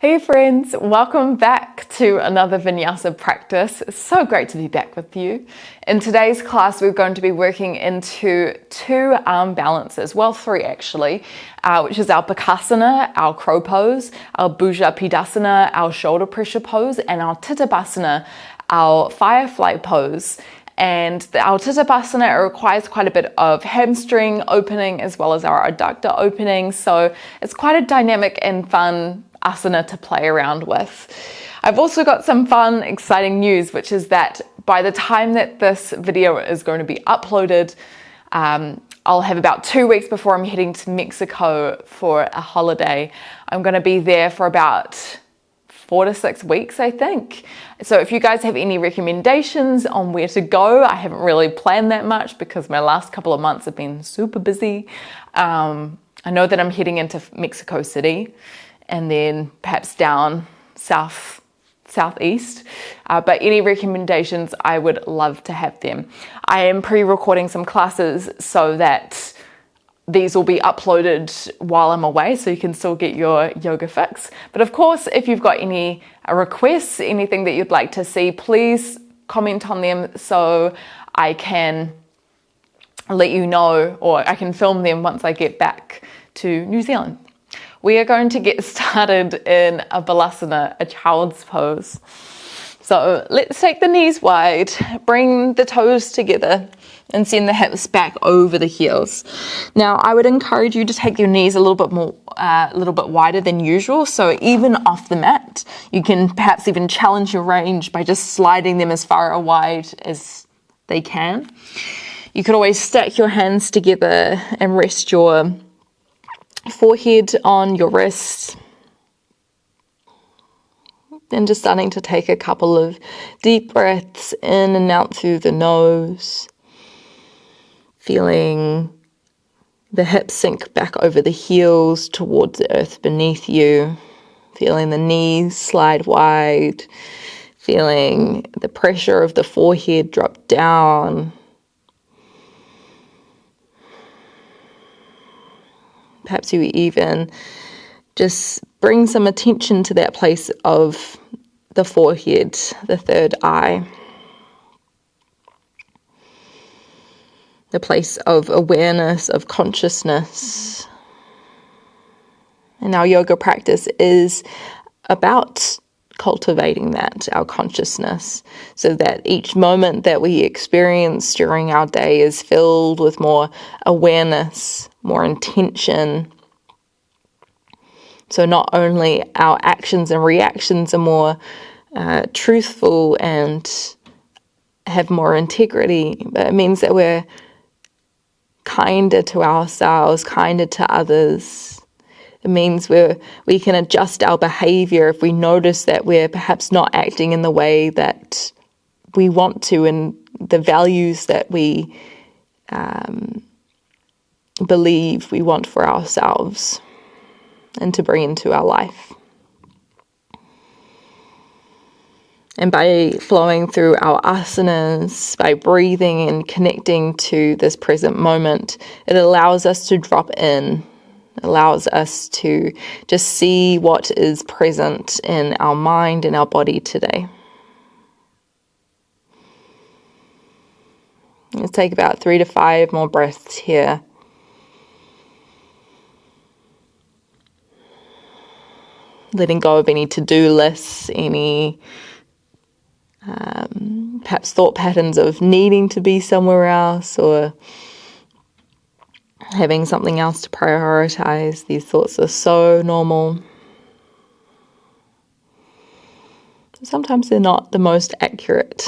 Hey friends, welcome back to another Vinyasa practice. It's so great to be back with you. In today's class, we're going to be working into two arm balances, well, three actually, which is our Bakasana, our crow pose, our Bhuja Pidasana, our shoulder pressure pose, and our Tittibhasana, our Firefly Pose. And our Tittibhasana requires quite a bit of hamstring opening as well as our adductor opening, so it's quite a dynamic and fun asana to play around with. I've also got some fun, exciting news, which is that by the time that this video is going to be uploaded, I'll have about 2 weeks before I'm heading to Mexico for a holiday. I'm going to be there for about 4 to 6 weeks, I think. So if you guys have any recommendations on where to go, I haven't really planned that much because my last couple of months have been super busy. I know that I'm heading into Mexico City and then perhaps down southeast, but any recommendations, I would love to have them. I am pre-recording some classes so that these will be uploaded while I'm away, so you can still get your yoga fix. But of course, if you've got any requests, anything that you'd like to see, please comment on them so I can let you know, or I can film them once I get back to New Zealand. We are going to get started in a Balasana, a child's pose. So let's take the knees wide, bring the toes together, and send the hips back over the heels. Now, I would encourage you to take your knees a little bit wider than usual. So even off the mat, you can perhaps even challenge your range by just sliding them as far wide as they can. You could always stack your hands together and rest your forehead on your wrists. Then just starting to take a couple of deep breaths in and out through the nose. Feeling the hips sink back over the heels towards the earth beneath you. Feeling the knees slide wide. Feeling the pressure of the forehead drop down. Perhaps you even just bring some attention to that place of the forehead, the third eye. The place of awareness, of consciousness. And our yoga practice is about cultivating that, our consciousness, so that each moment that we experience during our day is filled with more awareness, more intention. So not only our actions and reactions are more truthful and have more integrity, but it means that we're kinder to ourselves, kinder to others. It means we can adjust our behavior if we notice that we're perhaps not acting in the way that we want to and the values that we believe we want for ourselves and to bring into our life. And by flowing through our asanas, by breathing and connecting to this present moment, it allows us to drop in, allows us to just see what is present in our mind and our body today. Let's take about 3 to 5 more breaths here. Letting go of any to-do lists, any perhaps thought patterns of needing to be somewhere else or having something else to prioritize. These thoughts are so normal. Sometimes they're not the most accurate.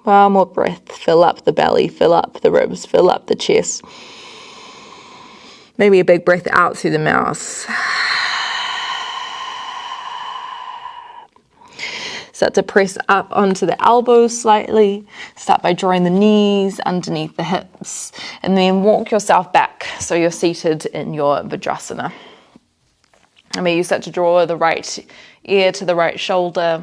One more breath. Fill up the belly, fill up the ribs, fill up the chest. Maybe a big breath out through the mouth. Start to press up onto the elbows slightly. Start by drawing the knees underneath the hips. And then walk yourself back so you're seated in your Vajrasana. And maybe you start to draw the right ear to the right shoulder.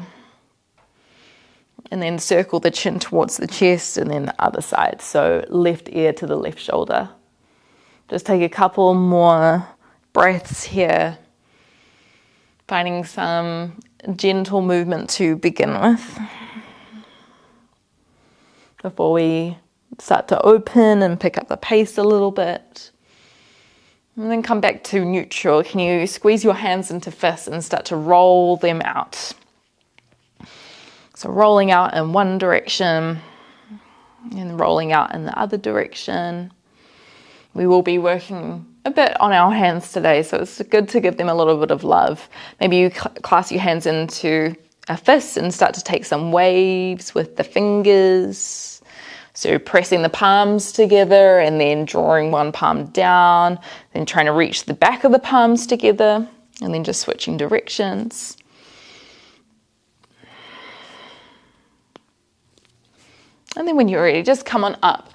And then circle the chin towards the chest and then the other side. So left ear to the left shoulder. Just take a couple more breaths here, finding some gentle movement to begin with before we start to open and pick up the pace a little bit. And then come back to neutral. Can you squeeze your hands into fists and start to roll them out? So rolling out in one direction and rolling out in the other direction. We will be working a bit on our hands today, so it's good to give them a little bit of love. Maybe you clasp your hands into a fist and start to take some waves with the fingers. So pressing the palms together and then drawing one palm down, then trying to reach the back of the palms together, and then just switching directions. And then when you're ready, just come on up.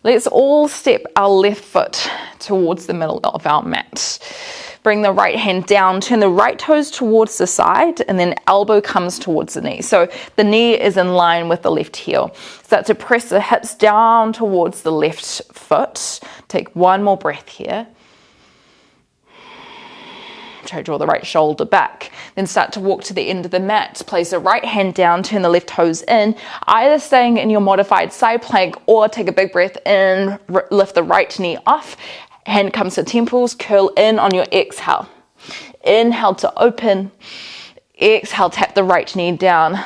Let's all step our left foot towards the middle of our mat. Bring the right hand down, turn the right toes towards the side, and then elbow comes towards the knee. So the knee is in line with the left heel. Start to press the hips down towards the left foot. Take one more breath here. Try to draw the right shoulder back. Then start to walk to the end of the mat. Place the right hand down, turn the left toes in, either staying in your modified side plank or take a big breath in, lift the right knee off. Hand comes to temples, curl in on your exhale. Inhale to open. Exhale, tap the right knee down.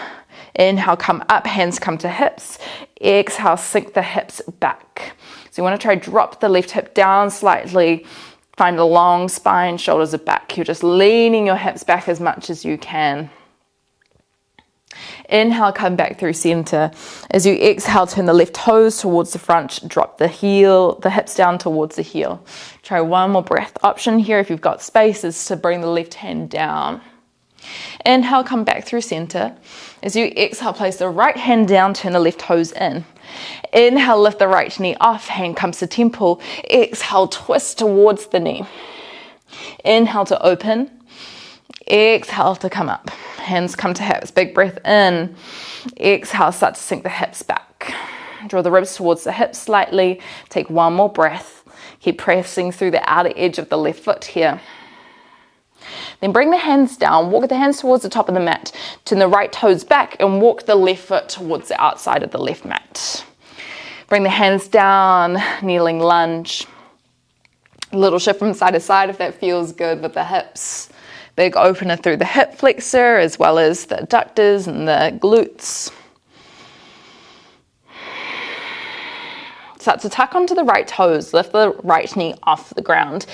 Inhale, come up, hands come to hips. Exhale, sink the hips back. So you want to try drop the left hip down slightly. Find a long spine, shoulders are back. You're just leaning your hips back as much as you can. Inhale, come back through center. As you exhale, turn the left toes towards the front, drop the hips down towards the heel. Try one more breath. Option here, if you've got space, is to bring the left hand down. Inhale, come back through center. As you exhale, place the right hand down, turn the left toes in. Inhale, lift the right knee off, hand comes to temple. Exhale, twist towards the knee. Inhale to open. Exhale to come up. Hands come to hips, big breath in. Exhale, start to sink the hips back. Draw the ribs towards the hips slightly. Take one more breath. Keep pressing through the outer edge of the left foot here. Then bring the hands down, walk the hands towards the top of the mat. Turn the right toes back and walk the left foot towards the outside of the left mat. Bring the hands down, kneeling lunge. A little shift from side to side if that feels good with the hips. Big opener through the hip flexor as well as the adductors and the glutes. Start to tuck onto the right toes, lift the right knee off the ground.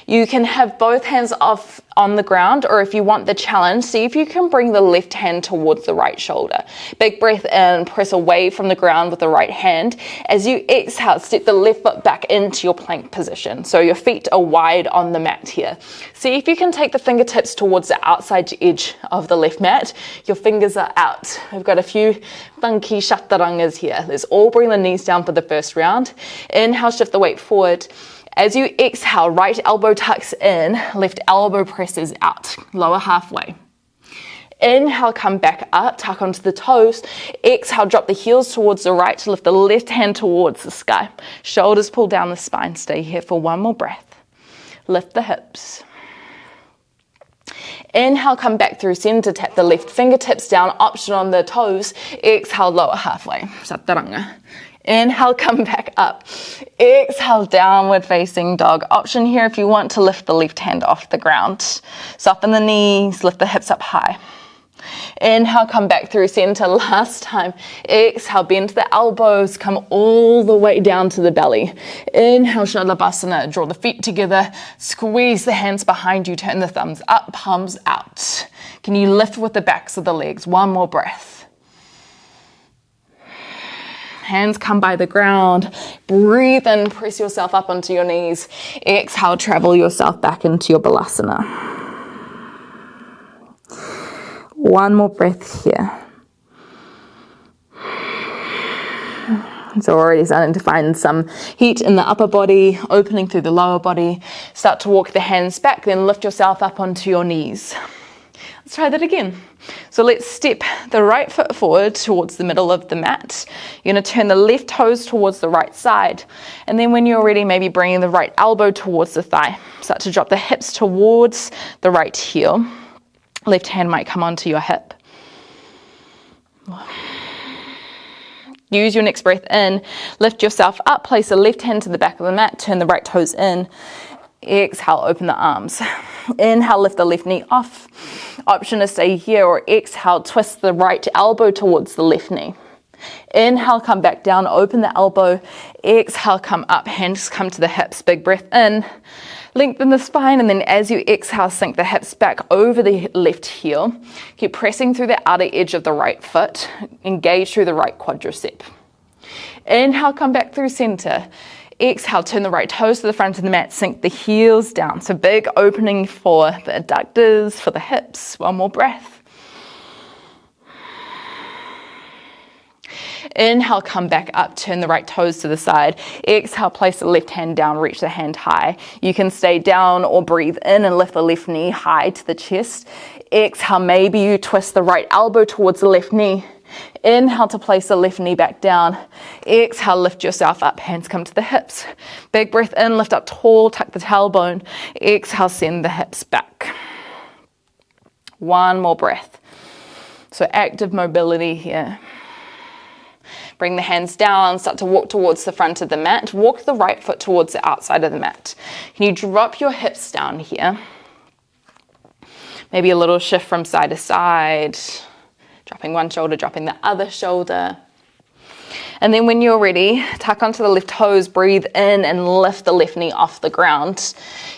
You can have both hands off on the ground, or if you want the challenge, see if you can bring the left hand towards the right shoulder. Big breath in, press away from the ground with the right hand. As you exhale, step the left foot back into your plank position. So your feet are wide on the mat here. See if you can take the fingertips towards the outside edge of the left mat. Your fingers are out. We've got a few funky chatarangas here. Let's all bring the knees down for the first round. Inhale, shift the weight forward. As you exhale, right elbow tucks in, left elbow presses out, lower halfway. Inhale, come back up, tuck onto the toes. Exhale, drop the heels towards the right, lift the left hand towards the sky. Shoulders pull down the spine. Stay here for one more breath. Lift the hips. Inhale, come back through center, tap the left fingertips down, option on the toes. Exhale, lower halfway, chaturanga. Inhale, come back up. Exhale, downward facing dog. Option here if you want to lift the left hand off the ground. Soften the knees, lift the hips up high. Inhale, come back through center. Last time. Exhale, bend the elbows, come all the way down to the belly. Inhale, Tittibhasana. Draw the feet together, squeeze the hands behind you, turn the thumbs up, palms out. Can you lift with the backs of the legs? One more breath. Hands come by the ground. Breathe in, press yourself up onto your knees. Exhale, travel yourself back into your balasana. One more breath here. It's already starting to find some heat in the upper body, opening through the lower body. Start to walk the hands back, then lift yourself up onto your knees. Let's try that again. So let's step the right foot forward towards the middle of the mat. You're going to turn the left toes towards the right side. And then when you're ready, maybe bringing the right elbow towards the thigh. Start to drop the hips towards the right heel. Left hand might come onto your hip. Use your next breath in. Lift yourself up. Place the left hand to the back of the mat. Turn the right toes in. Exhale, open the arms. Inhale, lift the left knee off. Option to stay here, or exhale, twist the right elbow towards the left knee. Inhale, come back down, open the elbow. Exhale, come up, hands come to the hips. Big breath in, lengthen the spine, and then as you exhale, sink the hips back over the left heel. Keep pressing through the outer edge of the right foot. Engage through the right quadricep. Inhale, come back through center. Exhale, turn the right toes to the front of the mat, sink the heels down. So big opening for the adductors, for the hips. One more breath. Inhale, come back up, turn the right toes to the side. Exhale, place the left hand down, reach the hand high. You can stay down or breathe in and lift the left knee high to the chest. Exhale, maybe you twist the right elbow towards the left knee. Inhale to place the left knee back down. Exhale, lift yourself up, hands come to the hips. Big breath in, lift up tall, tuck the tailbone. Exhale, send the hips back. One more breath. So active mobility here. Bring the hands down, start to walk towards the front of the mat. Walk the right foot towards the outside of the mat. Can you drop your hips down here? Maybe a little shift from side to side. Dropping one shoulder, dropping the other shoulder. And then when you're ready, tuck onto the left toes, breathe in and lift the left knee off the ground.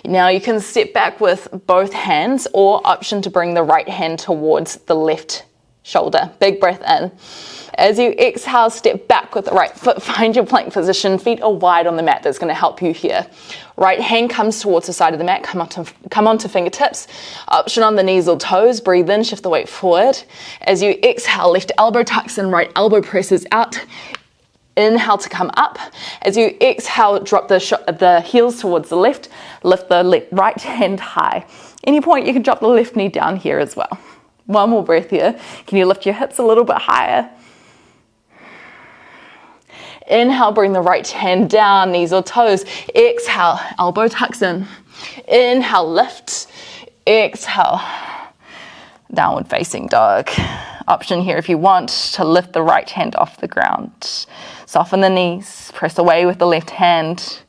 Now you can step back with both hands, or option to bring the right hand towards the left shoulder. Big breath in. As you exhale, step back with the right foot, find your plank position, feet are wide on the mat. That's going to help you here. Right hand comes towards the side of the mat, come onto fingertips. Option on the knees or toes, breathe in, shift the weight forward. As you exhale, left elbow tucks in, right elbow presses out. Inhale to come up. As you exhale, drop the heels towards the left, lift the right hand high. Any point you can drop the left knee down here as well. One more breath here. Can you lift your hips a little bit higher? Inhale, bring the right hand down, knees or toes. Exhale, elbow tucks in. Inhale, lift. Exhale, downward facing dog. Option here if you want to lift the right hand off the ground. Soften the knees, press away with the left hand.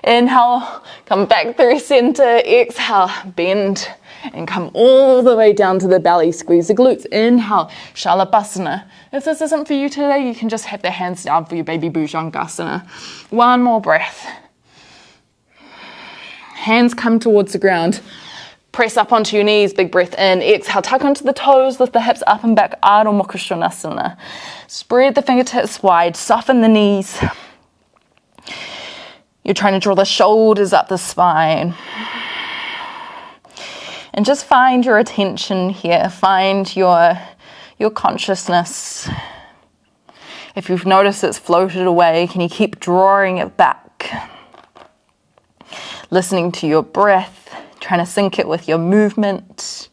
Inhale, come back through center. Exhale, bend and come all the way down to the belly. Squeeze the glutes. Inhale, Shalabhasana. If this isn't for you today, you can just have the hands down for your baby Bhujangasana. One more breath. Hands come towards the ground. Press up onto your knees, big breath in. Exhale, tuck onto the toes, lift the hips up and back. Ardha Mukha Svanasana. Spread the fingertips wide, soften the knees. You're trying to draw the shoulders up the spine. And just find your attention here. Find your consciousness. If you've noticed it's floated away, can you keep drawing it back? Listening to your breath, trying to sync it with your movement.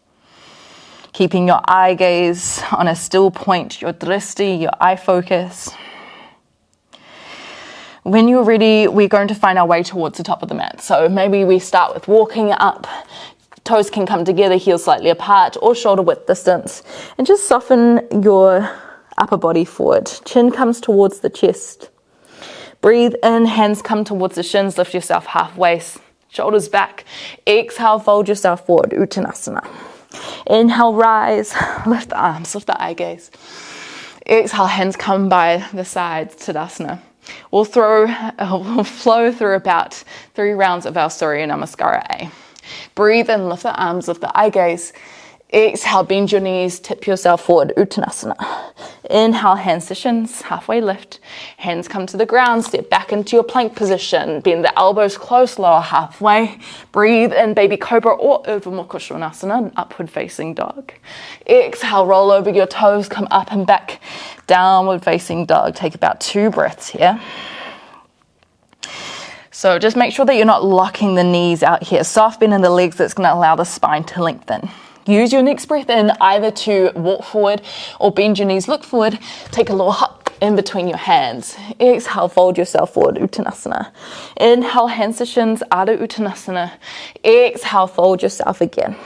Keeping your eye gaze on a still point, your drishti, your eye focus. When you're ready, we're going to find our way towards the top of the mat. So maybe we start with walking up. Toes can come together, heels slightly apart or shoulder width distance. And just soften your upper body forward. Chin comes towards the chest. Breathe in, hands come towards the shins, lift yourself halfway, shoulders back. Exhale, fold yourself forward, Uttanasana. Inhale, rise, lift the arms, lift the eye gaze. Exhale, hands come by the sides, Tadasana. We'll flow through about 3 rounds of our Surya Namaskara A. Breathe in, lift the arms, lift the eye gaze. Exhale, bend your knees, tip yourself forward, Uttanasana. Inhale, hands to shins, halfway lift. Hands come to the ground, step back into your plank position. Bend the elbows close, lower halfway. Breathe in, baby cobra or Urdhva Mukha Svanasana, upward facing dog. Exhale, roll over your toes, come up and back, downward facing dog. Take about 2 breaths here. So just make sure that you're not locking the knees out here. Soft bend in the legs, that's going to allow the spine to lengthen. Use your next breath in either to walk forward or bend your knees, look forward, take a little hop in between your hands. Exhale, fold yourself forward, Uttanasana. Inhale, hands to shins, Adho Uttanasana. Exhale, fold yourself again.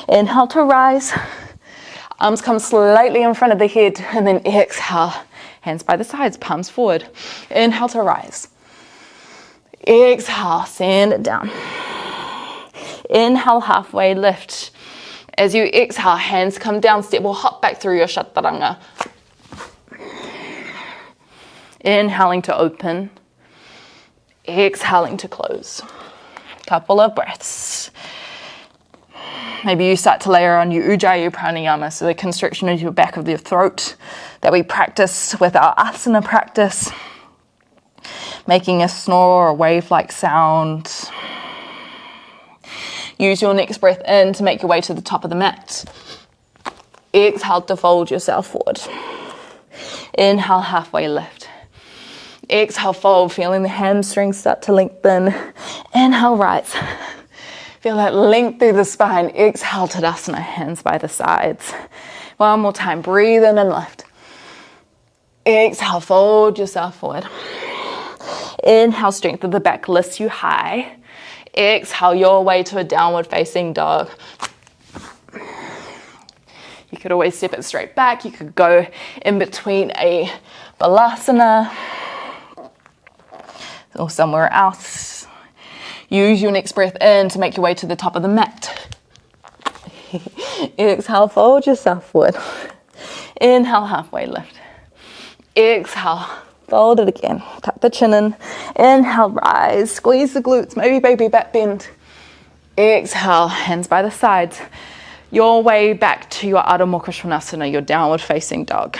Inhale to rise. Arms come slightly in front of the head, and then exhale, hands by the sides, palms forward. Inhale to rise. Exhale, send it down. Inhale, halfway lift. As you exhale, hands come down, step or hop back through your chaturanga. Inhaling to open. Exhaling to close. Couple of breaths. Maybe you start to layer on your Ujjayi pranayama, so the constriction of your back of your throat that we practice with our asana practice. Making a snore or wave-like sound. Use your next breath in to make your way to the top of the mat. Exhale to fold yourself forward. Inhale, halfway lift. Exhale, fold, feeling the hamstrings start to lengthen. Inhale, rise. Feel that length through the spine. Exhale, Tadasana, hands by the sides. One more time, breathe in and lift. Exhale, fold yourself forward. Inhale, strength of the back lifts you high. Exhale your way to a downward facing dog. You could always step it straight back. You could go in between a balasana or somewhere else. Use your next breath in to make your way to the top of the mat. Exhale, fold yourself forward. Inhale, halfway lift. Exhale, fold it again. Tuck the chin in. Inhale, rise. Squeeze the glutes. Maybe baby back bend. Exhale, hands by the sides. Your way back to your Adho Mukha Svanasana, your downward facing dog.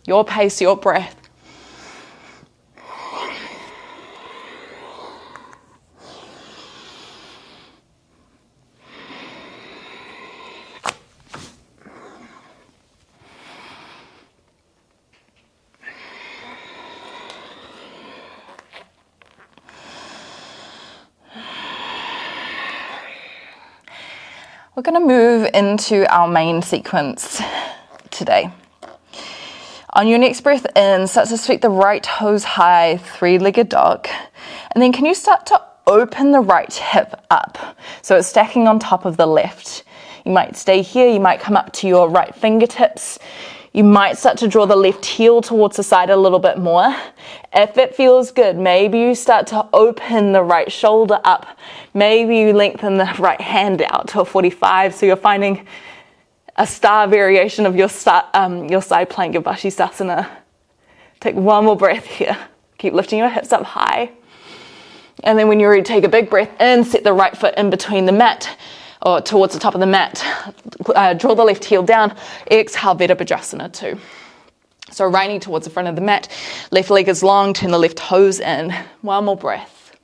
Your pace, your breath. We're going to move into our main sequence today. On your next breath in, start to sweep the right toes high, three-legged dog. And then can you start to open the right hip up? So it's stacking on top of the left. You might stay here, you might come up to your right fingertips. You might start to draw the left heel towards the side a little bit more. If it feels good, maybe you start to open the right shoulder up. Maybe you lengthen the right hand out to a 45, so you're finding a star variation of your side plank of Vashisthasana. Take one more breath here. Keep lifting your hips up high. And then when you're ready, take a big breath in, set the right foot in between the mat, or towards the top of the mat. Draw the left heel down. Exhale, Virabhadrasana 2. So raining towards the front of the mat. Left leg is long, turn the left toes in. One more breath.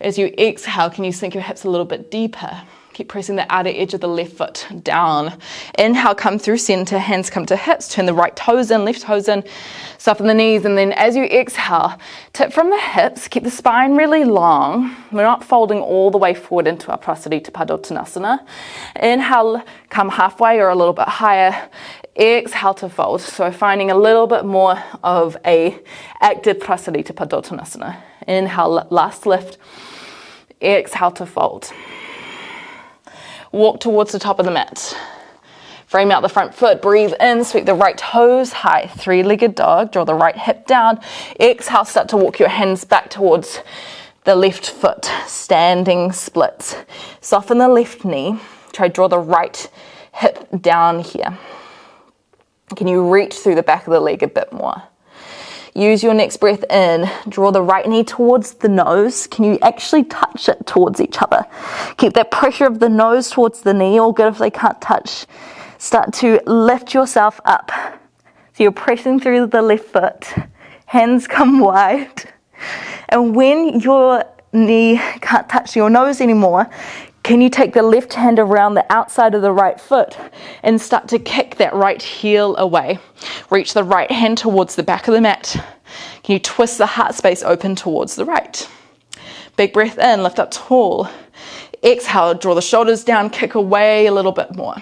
As you exhale, can you sink your hips a little bit deeper? Keep pressing the outer edge of the left foot down. Inhale, come through center, hands come to hips, turn the right toes in, left toes in, soften the knees, and then as you exhale, tip from the hips, keep the spine really long. We're not folding all the way forward into our Prasarita Padottanasana. Inhale, come halfway or a little bit higher. Exhale to fold. So finding a little bit more of a active Prasarita Padottanasana. Inhale, last lift. Exhale to fold. Walk towards the top of the mat. Frame out the front foot, breathe in, sweep the right toes high, three-legged dog, draw the right hip down. Exhale, start to walk your hands back towards the left foot, standing splits. Soften the left knee, try to draw the right hip down here. Can you reach through the back of the leg a bit more? Use your next breath in, draw the right knee towards the nose. Can you actually touch it towards each other? Keep that pressure of the nose towards the knee, all good if they can't touch. Start to lift yourself up. So you're pressing through the left foot, hands come wide. And when your knee can't touch your nose anymore, can you take the left hand around the outside of the right foot and start to kick that right heel away? Reach the right hand towards the back of the mat. Can you twist the heart space open towards the right? Big breath in, lift up tall. Exhale, draw the shoulders down, kick away a little bit more.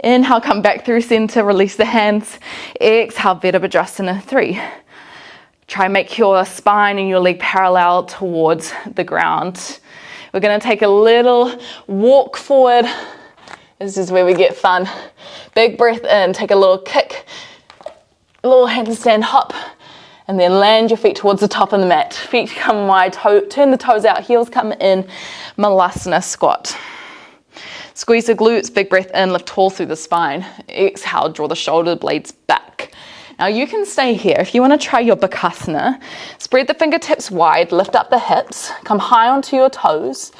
Inhale, come back through center, release the hands. Exhale, Tittibhasana 3. Try and make your spine and your leg parallel towards the ground. We're going to take a little walk forward. This is where we get fun. Big breath in, take a little kick, a little handstand hop, and then land your feet towards the top of the mat. Feet come wide, turn the toes out, heels come in, Malasana squat. Squeeze the glutes, big breath in, lift tall through the spine. Exhale, draw the shoulder blades back. Now you can stay here. If you want to try your Bakasana, spread the fingertips wide, lift up the hips, come high onto your toes,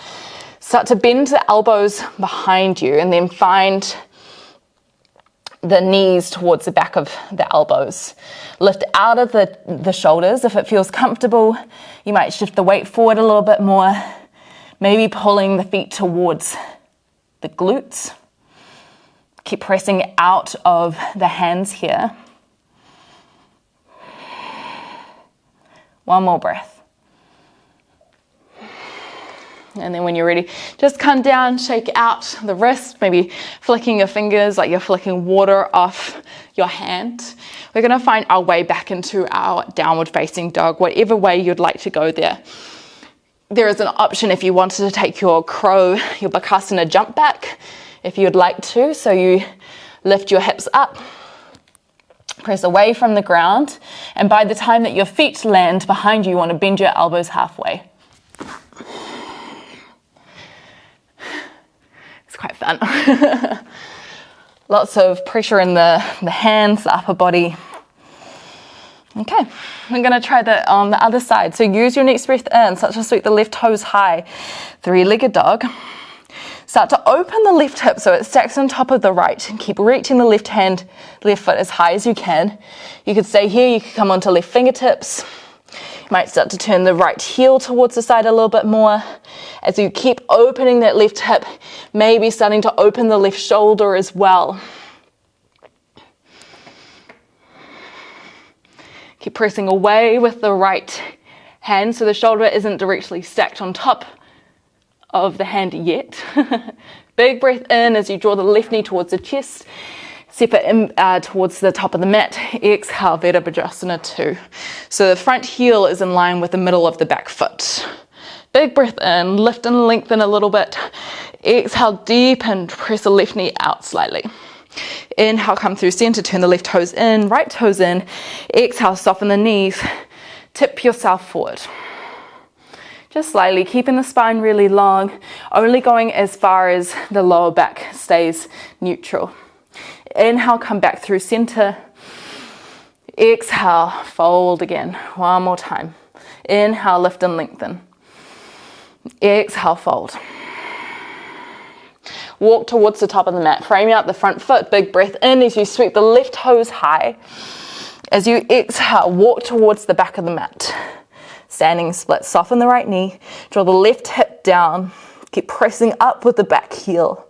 start to bend the elbows behind you, and then find the knees towards the back of the elbows. Lift out of the shoulders. If it feels comfortable, you might shift the weight forward a little bit more, maybe pulling the feet towards the glutes. Keep pressing out of the hands here. One more breath. And then when you're ready, just come down, shake out the wrist, maybe flicking your fingers like you're flicking water off your hand. We're going to find our way back into our downward facing dog, whatever way you'd like to go there. There is an option if you wanted to take your crow, your Bakasana jump back, if you'd like to. So you lift your hips up, press away from the ground, and by the time that your feet land behind you, you want to bend your elbows halfway. It's quite fun. Lots of pressure in the hands, the upper body. Okay, I'm going to try that on the other side. So use your next breath in, start to sweep the left toes high, three-legged dog. Start to open the left hip so it stacks on top of the right, and keep reaching the left foot as high as you can. You could stay here, you could come onto left fingertips. You might start to turn the right heel towards the side a little bit more. As you keep opening that left hip, maybe starting to open the left shoulder as well. Keep pressing away with the right hand so the shoulder isn't directly stacked on top of the hand yet. Big breath in as you draw the left knee towards the chest. Step it in towards the top of the mat. Exhale, Tittibhasana 2. So the front heel is in line with the middle of the back foot. Big breath in, lift and lengthen a little bit. Exhale, deepen, press the left knee out slightly. Inhale, come through center, turn the left toes in, right toes in. Exhale, soften the knees, tip yourself forward. Just slightly, keeping the spine really long, only going as far as the lower back stays neutral. Inhale, come back through center. Exhale, fold again. One more time. Inhale, lift and lengthen. Exhale, fold. Walk towards the top of the mat, framing out the front foot. Big breath in as you sweep the left toes high. As you exhale, walk towards the back of the mat. Standing split, soften the right knee, draw the left hip down, keep pressing up with the back heel.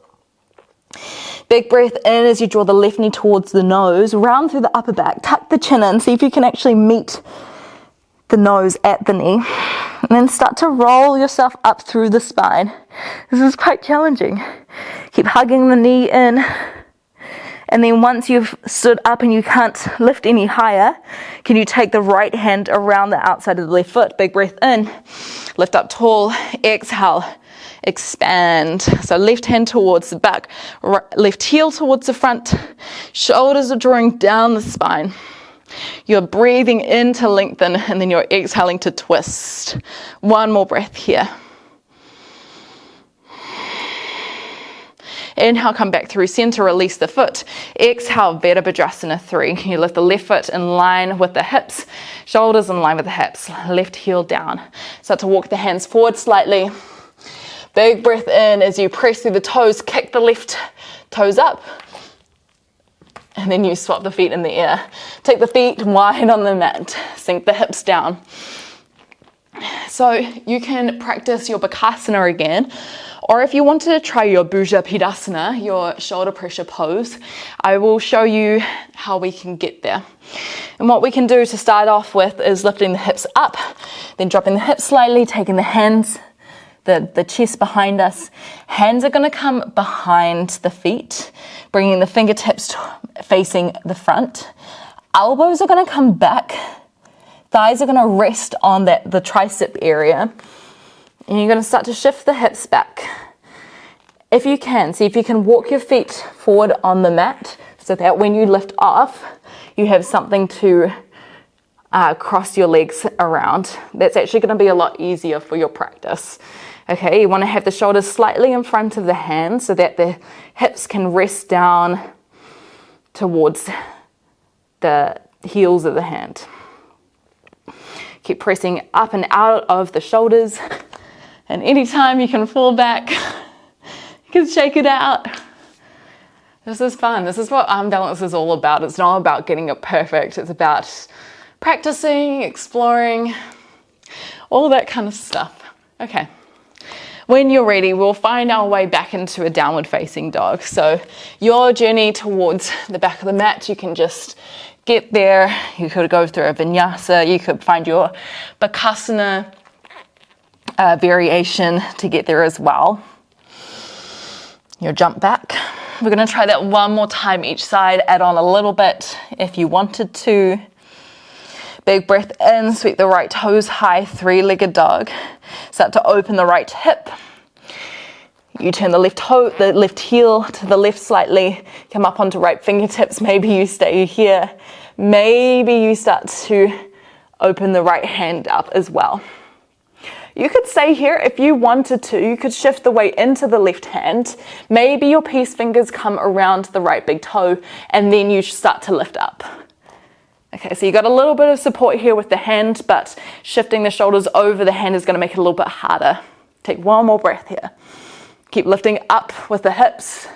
Big breath in as you draw the left knee towards the nose, round through the upper back, tuck the chin in, see if you can actually meet the nose at the knee. And then start to roll yourself up through the spine. This is quite challenging. Keep hugging the knee in. And then once you've stood up and you can't lift any higher, can you take the right hand around the outside of the left foot? Big breath in, lift up tall, exhale, expand. So left hand towards the back, left heel towards the front, shoulders are drawing down the spine. You're breathing in to lengthen and then you're exhaling to twist. One more breath here. Inhale, come back through center, release the foot. Exhale, Tittibhasana 3. You lift the left foot in line with the hips, shoulders in line with the hips, left heel down. Start to walk the hands forward slightly. Big breath in as you press through the toes, kick the left toes up. And then you swap the feet in the air. Take the feet wide on the mat, sink the hips down. So you can practice your Bakasana again, or if you wanted to try your Bhujapidasana, your shoulder pressure pose, I will show you how we can get there. And what we can do to start off with is lifting the hips up, then dropping the hips slightly, taking the hands the chest behind us. Hands are going to come behind the feet, bringing the fingertips facing the front. Elbows are going to come back. Thighs are going to rest on the tricep area. And you're going to start to shift the hips back. If you can, see if you can walk your feet forward on the mat so that when you lift off, you have something to cross your legs around. That's actually going to be a lot easier for your practice. Okay, you want to have the shoulders slightly in front of the hands so that the hips can rest down towards the heels of the hand. Keep pressing up and out of the shoulders, and anytime you can fall back, you can shake it out. This is fun. This is what arm balance is all about. It's not about getting it perfect. It's about practicing, exploring, all that kind of stuff. Okay. When you're ready, we'll find our way back into a downward facing dog. So your journey towards the back of the mat, you can just get there. You could go through a vinyasa. You could find your bakasana variation to get there as well. Your jump back. We're going to try that one more time each side. Add on a little bit if you wanted to. Big breath in, sweep the right toes high, three-legged dog. Start to open the right hip. You turn the left heel to the left slightly, come up onto right fingertips. Maybe you stay here. Maybe you start to open the right hand up as well. You could stay here if you wanted to. You could shift the weight into the left hand. Maybe your peace fingers come around the right big toe, and then you start to lift up. Okay, so you got a little bit of support here with the hand, but shifting the shoulders over the hand is going to make it a little bit harder. Take one more breath here. Keep lifting up with the hips.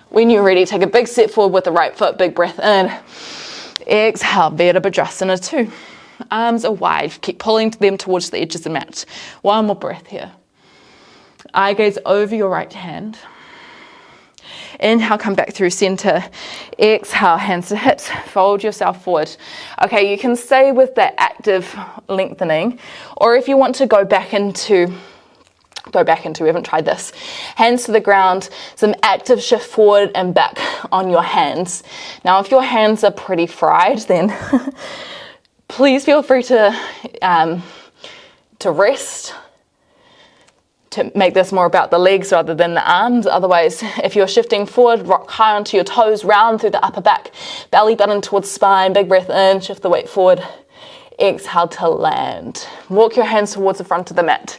When you're ready, take a big step forward with the right foot, big breath in. Exhale, Tittibhasana 2. Arms are wide, keep pulling them towards the edges of the mat. One more breath here. Eye gaze over your right hand. Inhale, come back through center. Exhale, hands to hips. Fold yourself forward. Okay, you can stay with that active lengthening, or if you want to go back into, we haven't tried this. Hands to the ground, some active shift forward and back on your hands. Now, if your hands are pretty fried, then please feel free to rest, to make this more about the legs rather than the arms. Otherwise, if you're shifting forward, rock high onto your toes, round through the upper back, belly button towards spine, big breath in, shift the weight forward. Exhale to land. Walk your hands towards the front of the mat.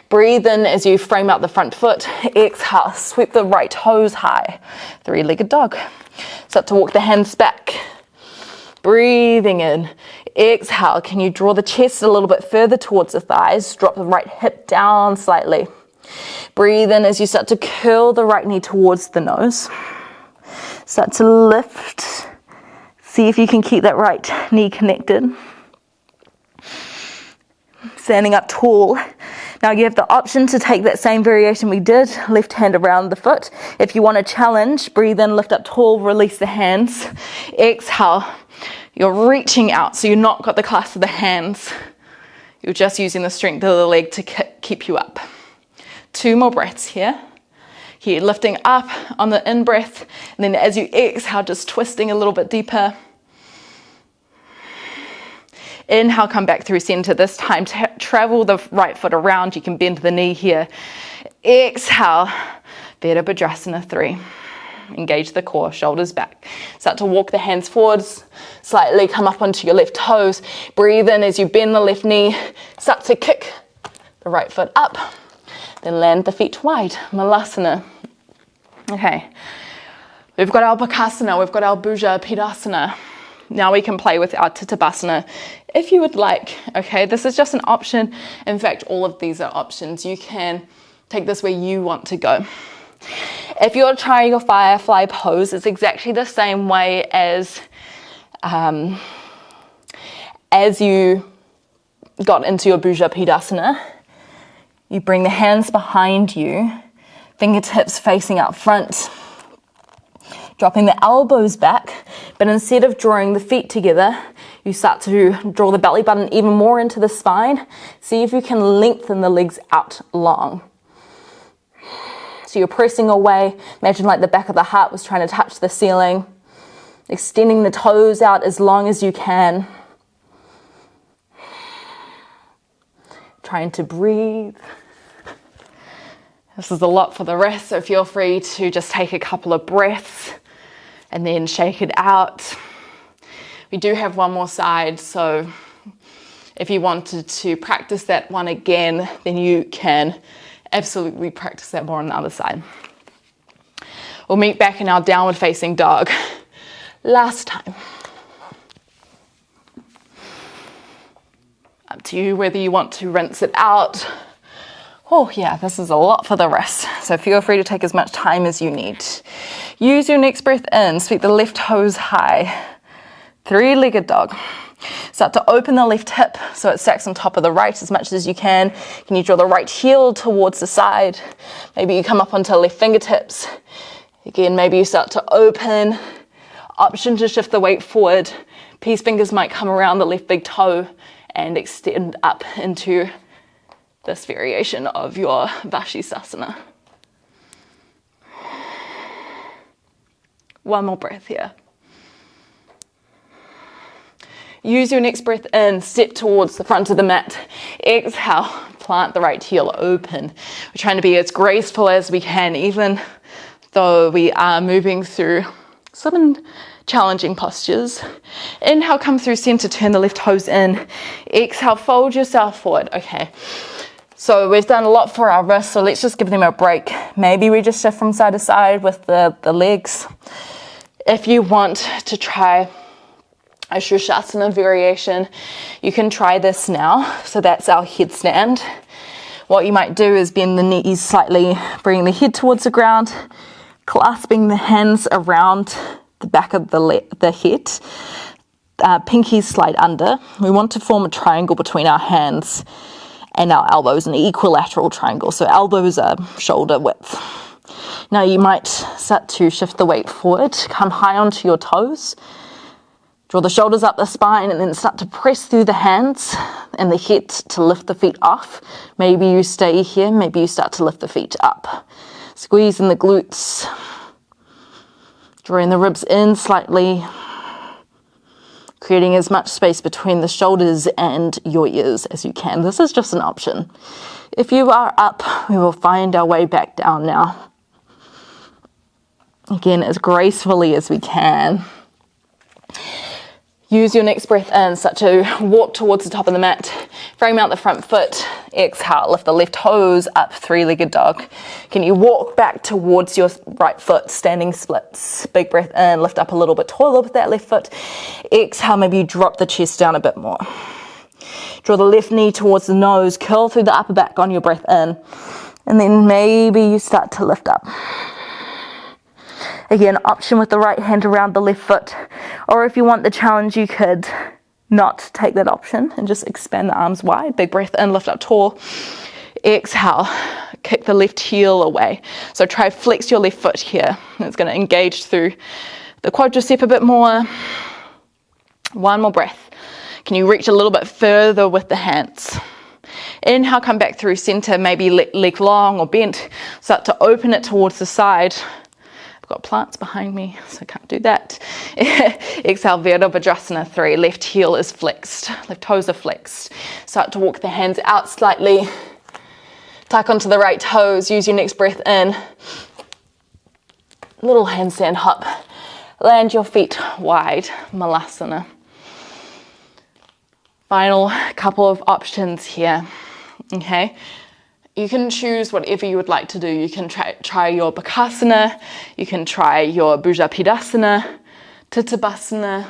Breathe in as you frame out the front foot. Exhale, sweep the right toes high. Three-legged dog. Start to walk the hands back. Breathing in. Exhale, can you draw the chest a little bit further towards the thighs? Drop the right hip down slightly. Breathe in as you start to curl the right knee towards the nose. Start to lift. See if you can keep that right knee connected. Standing up tall. Now you have the option to take that same variation we did, left hand around the foot. If you want to challenge, breathe in, lift up tall, release the hands. Exhale. You're reaching out, so you're not got the clasp of the hands. You're just using the strength of the leg to keep you up. 2 more breaths here. Here, lifting up on the in-breath, and then as you exhale, just twisting a little bit deeper. Inhale, come back through center. This time, travel the right foot around. You can bend the knee here. Exhale, Tittibhasana 3. Engage the core, shoulders back. Start to walk the hands forwards, slightly come up onto your left toes. Breathe in as you bend the left knee. Start to kick the right foot up. Then land the feet wide, Malasana. Okay, we've got our Bakasana, we've got our Bhuja Pidasana. Now we can play with our Tittibhasana if you would like. Okay, this is just an option. In fact, all of these are options. You can take this where you want to go. If you're trying your Firefly Pose, it's exactly the same way as you got into your Bhuja Pidasana. You bring the hands behind you, fingertips facing up front, dropping the elbows back, but instead of drawing the feet together, you start to draw the belly button even more into the spine. See if you can lengthen the legs out long. So you're pressing away. Imagine like the back of the heart was trying to touch the ceiling. Extending the toes out as long as you can. Trying to breathe. This is a lot for the wrist, so feel free to just take a couple of breaths and then shake it out. We do have one more side, so if you wanted to practice that one again, then you can absolutely practice that more on the other side. We'll meet back in our downward facing dog. Last time. Up to you whether you want to rinse it out. Oh yeah, this is a lot for the wrist, so feel free to take as much time as you need. Use your next breath in, sweep the left toes high. Three-legged dog. Start to open the left hip so it stacks on top of the right as much as you can. Can you draw the right heel towards the side? Maybe you come up onto left fingertips. Again, maybe you start to open. Option to shift the weight forward. Peace fingers might come around the left big toe and extend up into this variation of your Vashisthasana. One more breath here. Use your next breath in, step towards the front of the mat. Exhale, plant the right heel open. We're trying to be as graceful as we can, even though we are moving through some challenging postures. Inhale, come through center, turn the left toes in. Exhale, fold yourself forward. Okay, so we've done a lot for our wrists, so let's just give them a break. Maybe we just shift from side to side with the legs. If you want to try a Shushasana variation, you can try this now. So that's our headstand. What you might do is bend the knees slightly, bring the head towards the ground, clasping the hands around the back of the head. Pinkies slide under. We want to form a triangle between our hands and our elbows, an equilateral triangle. So elbows are shoulder width. Now you might start to shift the weight forward, come high onto your toes. Draw the shoulders up the spine and then start to press through the hands and the head to lift the feet off. Maybe you stay here, maybe you start to lift the feet up. Squeeze in the glutes. Drawing the ribs in slightly. Creating as much space between the shoulders and your ears as you can. This is just an option. If you are up, we will find our way back down now. Again, as gracefully as we can. Use your next breath in, start to walk towards the top of the mat. Frame out the front foot. Exhale, lift the left toes up, three-legged dog. Can you walk back towards your right foot, standing splits? Big breath in, lift up a little bit taller with that left foot. Exhale, maybe you drop the chest down a bit more. Draw the left knee towards the nose, curl through the upper back on your breath in. And then maybe you start to lift up. Again, option with the right hand around the left foot. Or if you want the challenge, you could not take that option and just expand the arms wide. Big breath in, lift up tall. Exhale, kick the left heel away. So try flex your left foot here. It's going to engage through the quadricep a bit more. One more breath. Can you reach a little bit further with the hands? Inhale, come back through center, maybe leg long or bent. Start to open it towards the side. Got plants behind me, so I can't do that. Exhale, Virabhadrasana 3. Left heel is flexed, left toes are flexed. Start to walk the hands out slightly. Tuck onto the right toes. Use your next breath in. Little handstand hop. Land your feet wide, Malasana. Final couple of options here. Okay. You can choose whatever you would like to do. You can try your Bakasana, you can try your Bhujapidasana, Tittibhasana.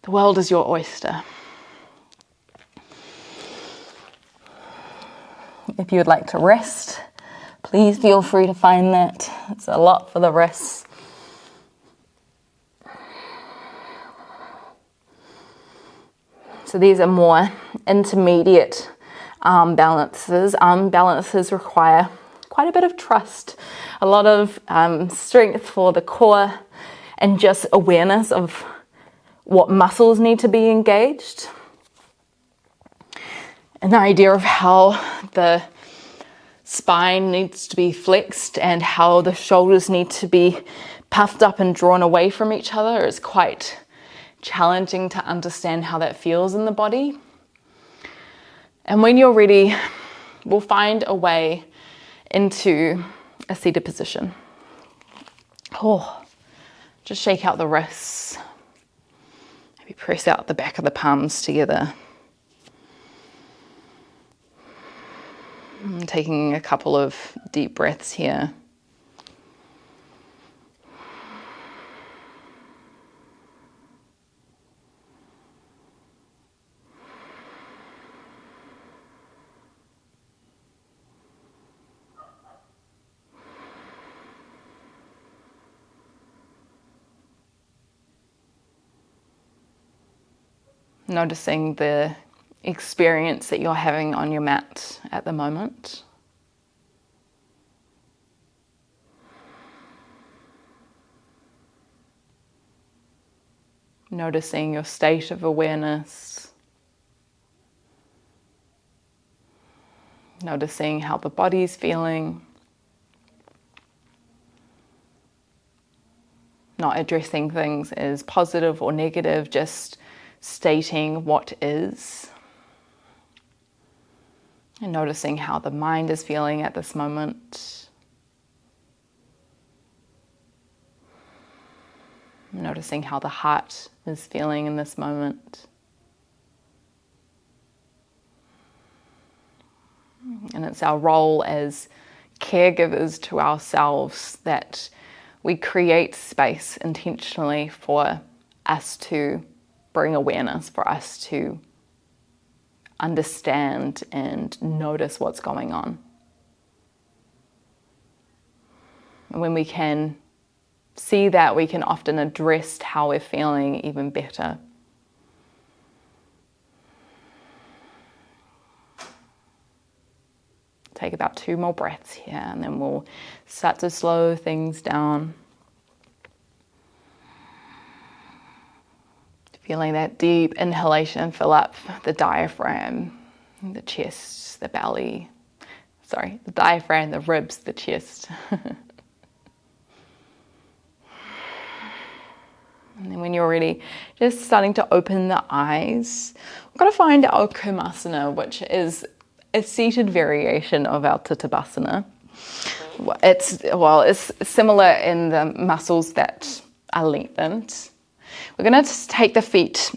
The world is your oyster. If you would like to rest, please feel free to find that. It's a lot for the rest. So these are more intermediate arm balances. Arm balances require quite a bit of trust, a lot of strength for the core, and just awareness of what muscles need to be engaged. An idea of how the spine needs to be flexed and how the shoulders need to be puffed up and drawn away from each other. It's quite challenging to understand how that feels in the body. And when you're ready, we'll find a way into a seated position. Just shake out the wrists. Maybe press out the back of the palms together. I'm taking a couple of deep breaths here. Noticing the experience that you're having on your mat at the moment. Noticing your state of awareness. Noticing how the body's feeling. Not addressing things as positive or negative, just stating what is. And noticing how the mind is feeling at this moment. Noticing how the heart is feeling in this moment. And it's our role as caregivers to ourselves that we create space intentionally for us to bring awareness, for us to understand and notice what's going on. And when we can see that, we can often address how we're feeling even better. Take about 2 more breaths here, and then we'll start to slow things down. Feeling that deep inhalation fill up the diaphragm, the chest, the belly. Sorry, the diaphragm, the ribs, the chest. And then when you're ready, just starting to open the eyes. We're going to find our Kurmasana, which is a seated variation of our Tittibhasana. It's similar in the muscles that are lengthened. We're going to take the feet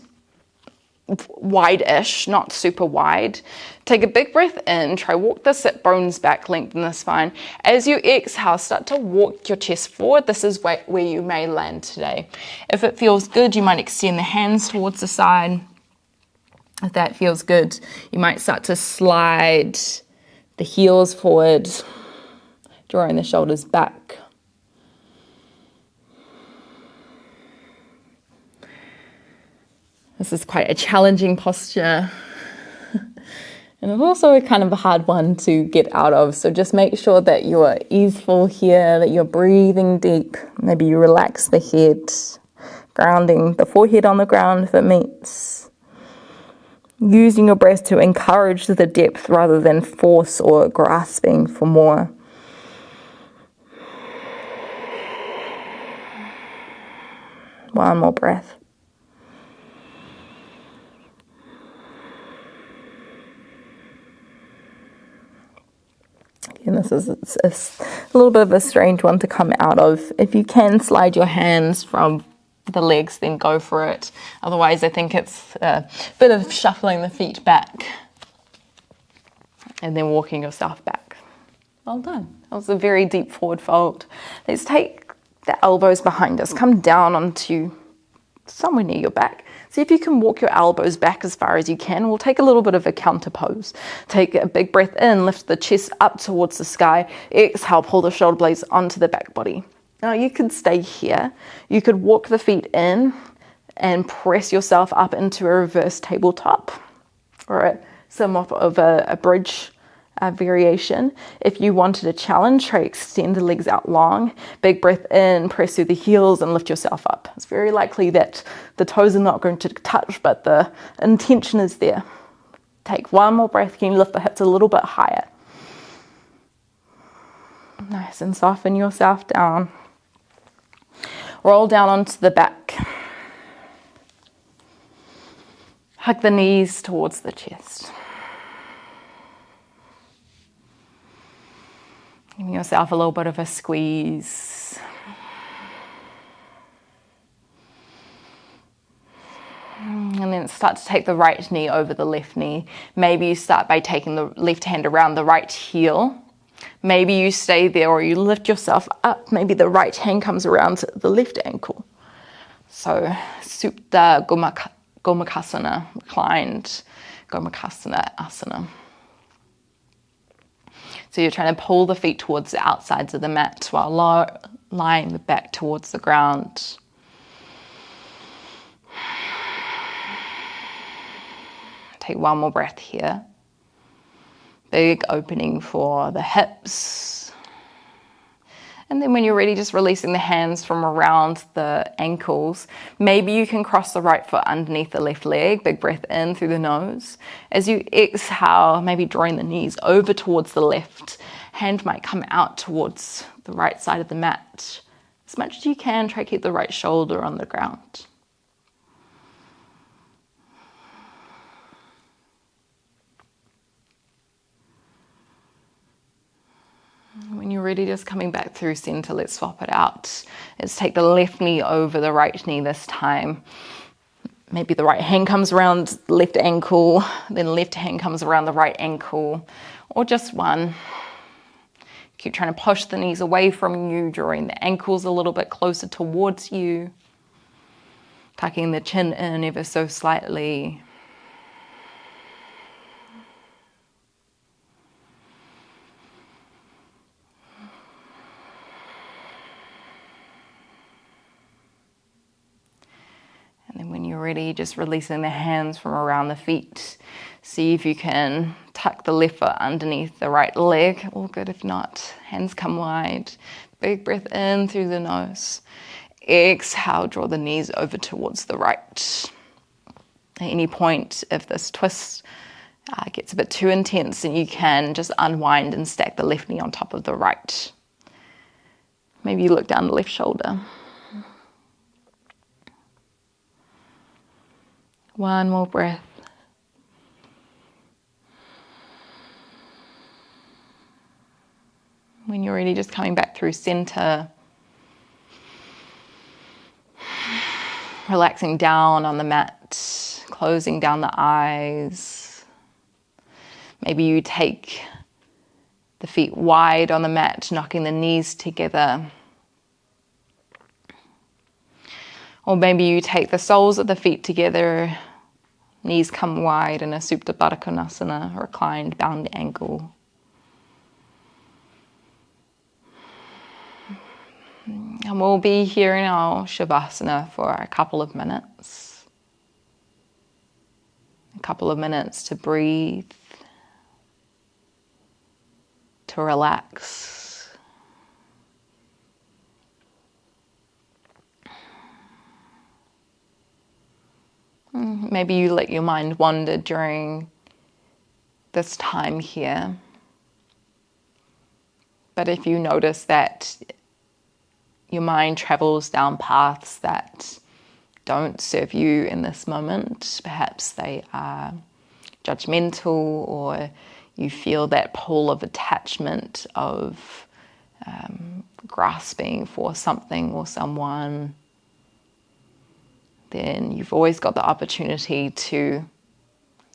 wide-ish, not super wide. Take a big breath in, try walk the sit bones back, lengthen the spine. As you exhale, start to walk your chest forward. This is where you may land today. If it feels good, you might extend the hands towards the side. If that feels good, you might start to slide the heels forward, drawing the shoulders back. This is quite a challenging posture. And it's also a kind of a hard one to get out of. So just make sure that you're easeful here, that you're breathing deep. Maybe you relax the head, grounding the forehead on the ground if it meets. Using your breath to encourage the depth rather than force or grasping for more. One more breath. And this is a little bit of a strange one to come out of. If you can slide your hands from the legs, then go for it. Otherwise, I think it's a bit of shuffling the feet back and then walking yourself back. Well done. That was a very deep forward fold. Let's take the elbows behind us. Come down onto somewhere near your back. See if you can walk your elbows back as far as you can. We'll take a little bit of a counter pose. Take a big breath in, lift the chest up towards the sky. Exhale, pull the shoulder blades onto the back body. Now you could stay here. You could walk the feet in and press yourself up into a reverse tabletop or somewhat of a bridge variation. If you wanted a challenge, try extend the legs out long. Big breath in, press through the heels and lift yourself up. It's very likely that the toes are not going to touch, but the intention is there. Take one more breath. Can you lift the hips a little bit higher? Nice and soften yourself down. Roll down onto the back. Hug the knees towards the chest. Giving yourself a little bit of a squeeze. And then start to take the right knee over the left knee. Maybe you start by taking the left hand around the right heel. Maybe you stay there or you lift yourself up. Maybe the right hand comes around the left ankle. So Supta Gomukhasana, reclined Gomukhasana asana. So you're trying to pull the feet towards the outsides of the mat while lying the back towards the ground. Take one more breath here. Big opening for the hips. And then when you're ready, just releasing the hands from around the ankles. Maybe you can cross the right foot underneath the left leg. Big breath in through the nose. As you exhale, maybe drawing the knees over towards the left. Hand might come out towards the right side of the mat. As much as you can, try to keep the right shoulder on the ground. When you're ready, just coming back through center, let's swap it out. Let's take the left knee over the right knee this time. Maybe the right hand comes around the left ankle, then the left hand comes around the right ankle, or just one. Keep trying to push the knees away from you, drawing the ankles a little bit closer towards you. Tucking the chin in ever so slightly. And then when you're ready, just releasing the hands from around the feet. See if you can tuck the left foot underneath the right leg. All good if not. Hands come wide. Big breath in through the nose. Exhale, draw the knees over towards the right. At any point, if this twist gets a bit too intense, then you can just unwind and stack the left knee on top of the right. Maybe you look down the left shoulder. One more breath. When you're ready, just coming back through center. Relaxing down on the mat, closing down the eyes. Maybe you take the feet wide on the mat, knocking the knees together. Or maybe you take the soles of the feet together, knees come wide in a Supta Konasana, reclined bound ankle. And we'll be here in our Shavasana for a couple of minutes. A couple of minutes to breathe, to relax. Maybe you let your mind wander during this time here. But if you notice that your mind travels down paths that don't serve you in this moment, perhaps they are judgmental, or you feel that pull of attachment, of grasping for something or someone, then you've always got the opportunity to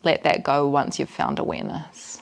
let that go once you've found awareness.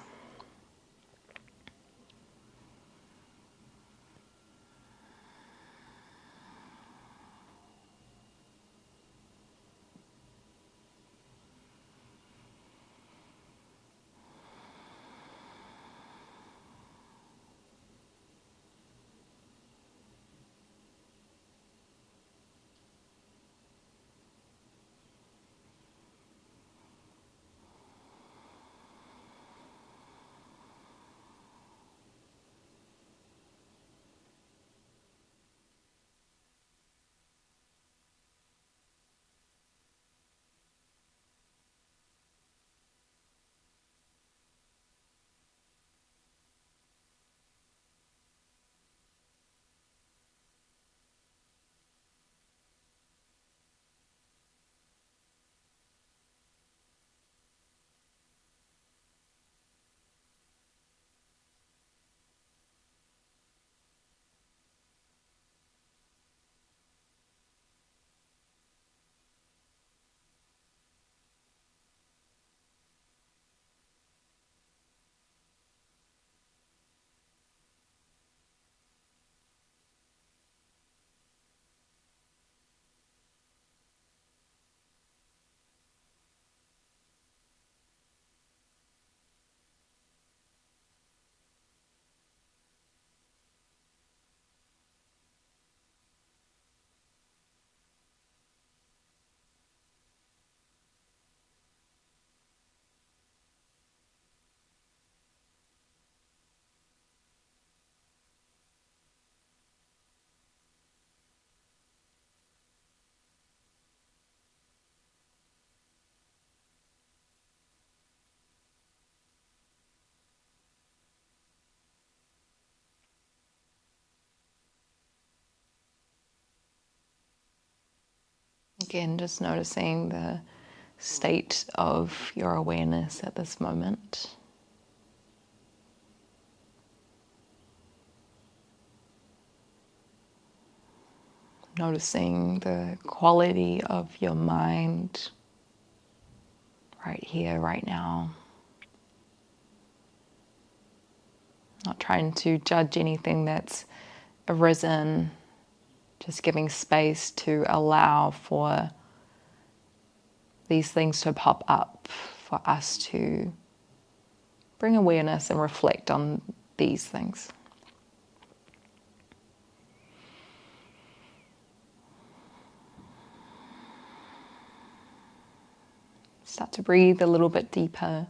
Again, just noticing the state of your awareness at this moment. Noticing the quality of your mind right here, right now. Not trying to judge anything that's arisen, just giving space to allow for these things to pop up, for us to bring awareness and reflect on these things. Start to breathe a little bit deeper.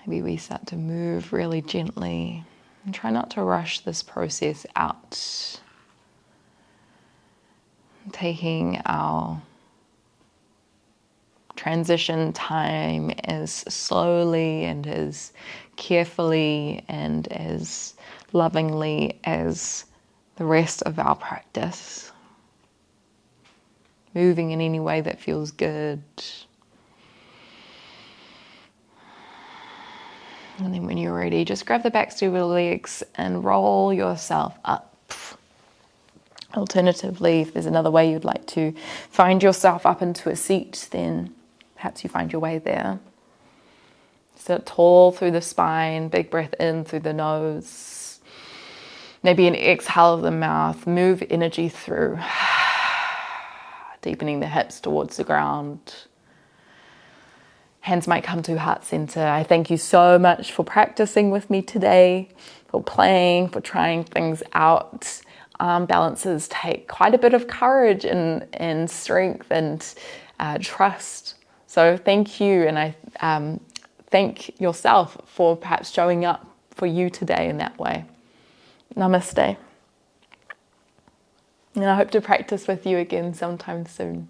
Maybe we start to move really gently and try not to rush this process out. Taking our transition time as slowly and as carefully and as lovingly as the rest of our practice. Moving in any way that feels good. And then when you're ready, just grab the backs of your legs and roll yourself up. Alternatively, if there's another way you'd like to find yourself up into a seat, then perhaps you find your way there. Sit tall through the spine, big breath in through the nose. Maybe an exhale of the mouth, move energy through. Deepening the hips towards the ground. Hands might come to heart center. I thank you so much for practicing with me today, for playing, for trying things out. Arm balances take quite a bit of courage and strength and trust. So thank you, and I thank yourself for perhaps showing up for you today in that way. Namaste. And I hope to practice with you again sometime soon.